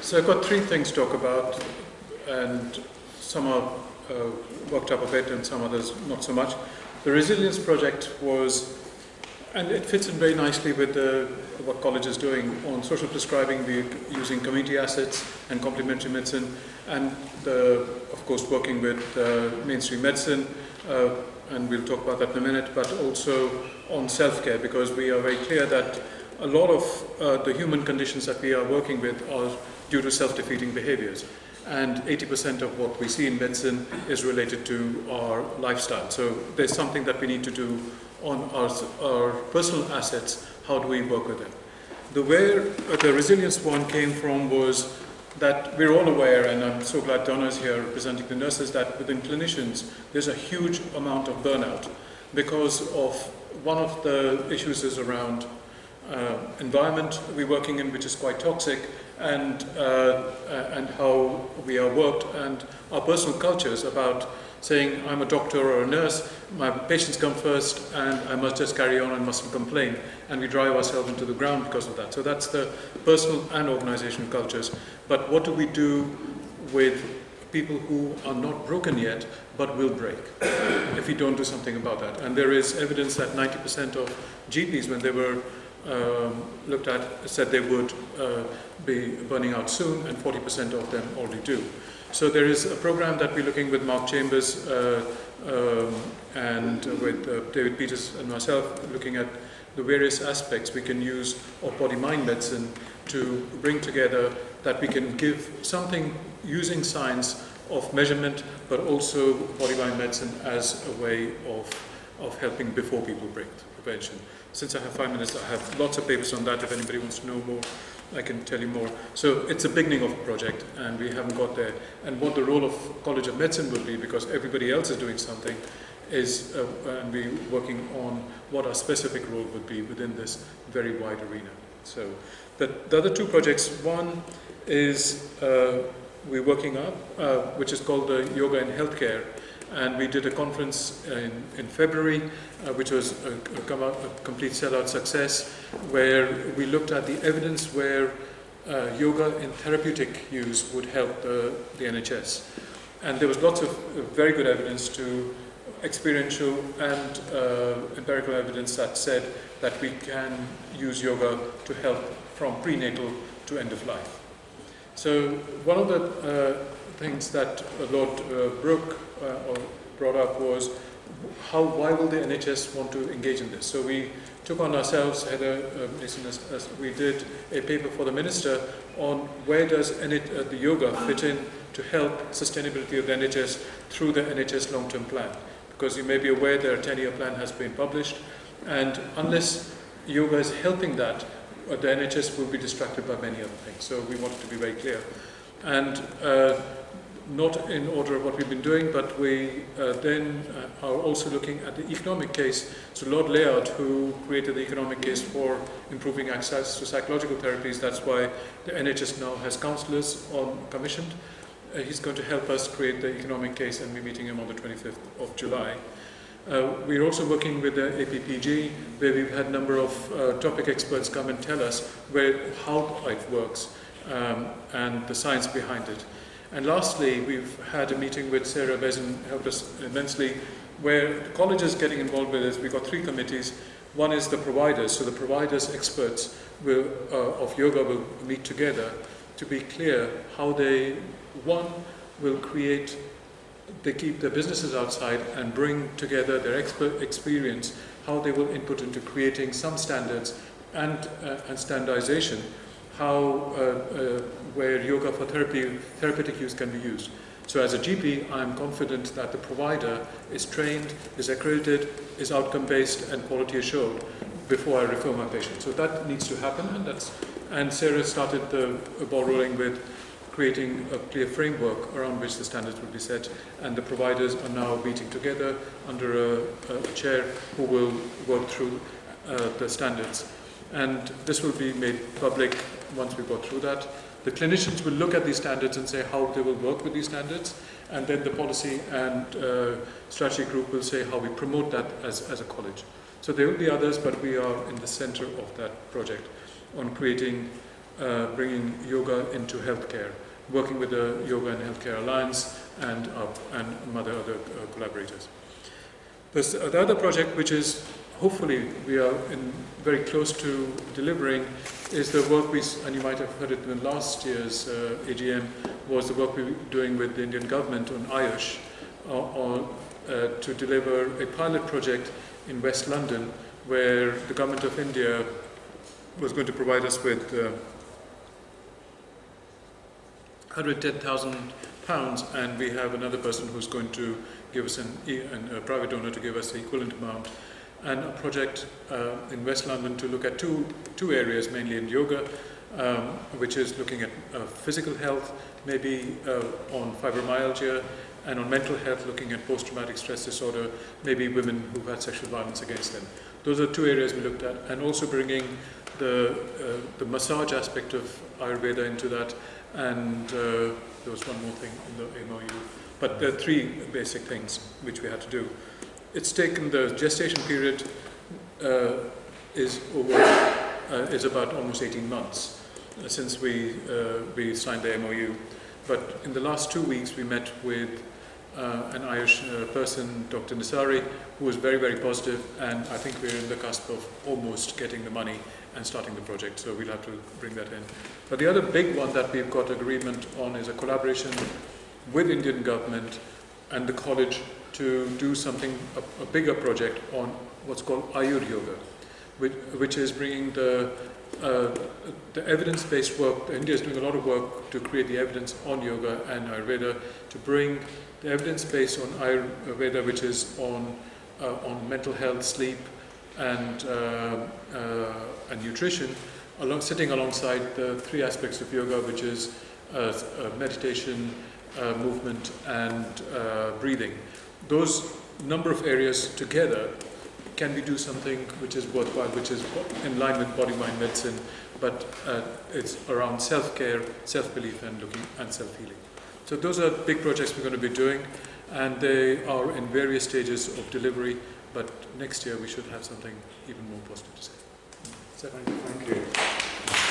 So I've got three things to talk about, and some are worked up a bit and some others not so much. The resilience project was, and it fits in very nicely with what college is doing on social prescribing. We're using community assets and complementary medicine, and of course working with mainstream medicine, and we'll talk about that in a minute, but also on self-care, because we are very clear that a lot of the human conditions that we are working with are due to self-defeating behaviors. And 80% of what we see in medicine is related to our lifestyle. So there's something that we need to do on our personal assets. How do we work with them? Where the resilience one came from was that we're all aware, and I'm so glad Donna is here representing the nurses, that within clinicians there's a huge amount of burnout because of one of the issues is around environment we're working in, which is quite toxic, and how we are worked, and our personal cultures about saying I'm a doctor or a nurse, my patients come first and I must just carry on and mustn't complain, and we drive ourselves into the ground because of that. So that's the personal and organizational cultures. But what do we do with people who are not broken yet but will break if we don't do something about that? And there is evidence that 90% of GPs, when they were looked at, said they would be burning out soon, and 40% of them already do. So there is a program that we're looking with Mark Chambers and with David Peters and myself, looking at the various aspects we can use of body-mind medicine to bring together, that we can give something using science of measurement, but also body-mind medicine as a way of helping before people break, prevention. Since I have 5 minutes, I have lots of papers on that. If anybody wants to know more, I can tell you more. So it's a beginning of a project, and we haven't got there. And what the role of College of Medicine will be, because everybody else is doing something, is, and we're working on what our specific role would be within this very wide arena. So the other two projects, one is we're working up, which is called the Yoga in Healthcare. And we did a conference in February, which was a complete sellout success, where we looked at the evidence where yoga in therapeutic use would help the NHS. And there was lots of very good evidence to experiential and empirical evidence that said that we can use yoga to help from prenatal to end of life. So one of the things that Lord Brooke brought up was why will the NHS want to engage in this? So we took on ourselves, we did a paper for the Minister on where does the yoga fit in to help sustainability of the NHS through the NHS long-term plan. Because you may be aware their 10-year plan has been published, and unless yoga is helping that, the NHS will be distracted by many other things. So we wanted to be very clear. And not in order of what we've been doing, but we then are also looking at the economic case. So Lord Layard, who created the economic case for improving access to psychological therapies, that's why the NHS now has counsellors commissioned. He's going to help us create the economic case, and we're meeting him on the 25th of July. We're also working with the APPG, where we've had a number of topic experts come and tell us how it works and the science behind it. And lastly, we've had a meeting with Sarah Bezin, helped us immensely, where the college is getting involved with this. We've got three committees. One is the providers. So the providers, experts of yoga will meet together to be clear how they, one, will create, they keep their businesses outside and bring together their expert experience, how they will input into creating some standards and standardization, where yoga for therapeutic use can be used. So as a GP, I'm confident that the provider is trained, is accredited, is outcome-based and quality assured before I refer my patient. So that needs to happen, and Sarah started the ball rolling with creating a clear framework around which the standards will be set, and the providers are now meeting together under a chair who will work through the standards. And this will be made public once we go through that. The clinicians will look at these standards and say how they will work with these standards, and then the policy and strategy group will say how we promote that as a college. So there will be others, but we are in the center of that project on creating bringing yoga into healthcare, working with the Yoga and Healthcare Alliance and other collaborators. The other project, which is hopefully we are very close to delivering, is the work and you might have heard it in last year's AGM, was the work we were doing with the Indian government on Ayush, to deliver a pilot project in West London, where the government of India was going to provide us with £110,000, and we have another person who's going to give us a private donor to give us the equivalent amount, and a project in West London to look at two areas, mainly in yoga, which is looking at physical health, maybe on fibromyalgia, and on mental health, looking at post-traumatic stress disorder, maybe women who've had sexual violence against them. Those are two areas we looked at, and also bringing the massage aspect of Ayurveda into that, and there was one more thing in the MOU. But there are three basic things which we had to do. It's taken, the gestation period is about almost 18 months since we signed the MOU. But in the last 2 weeks we met with an Ayush person, Dr. Nisari, who was very, very positive, and I think we're in the cusp of almost getting the money and starting the project, so we'll have to bring that in. But the other big one that we've got agreement on is a collaboration with Indian government and the college to do something, a bigger project on what's called Ayuryoga, which is bringing the evidence-based work. India is doing a lot of work to create the evidence on yoga and Ayurveda, to bring the evidence base on Ayurveda, which is on mental health, sleep, and nutrition, sitting alongside the three aspects of yoga, which is meditation, movement, and breathing. Those number of areas together can we do something which is worthwhile, which is in line with body-mind medicine, but it's around self-care, self-belief, and self-healing. So those are big projects we're going to be doing, and they are in various stages of delivery, but next year we should have something even more positive to say. Thank you.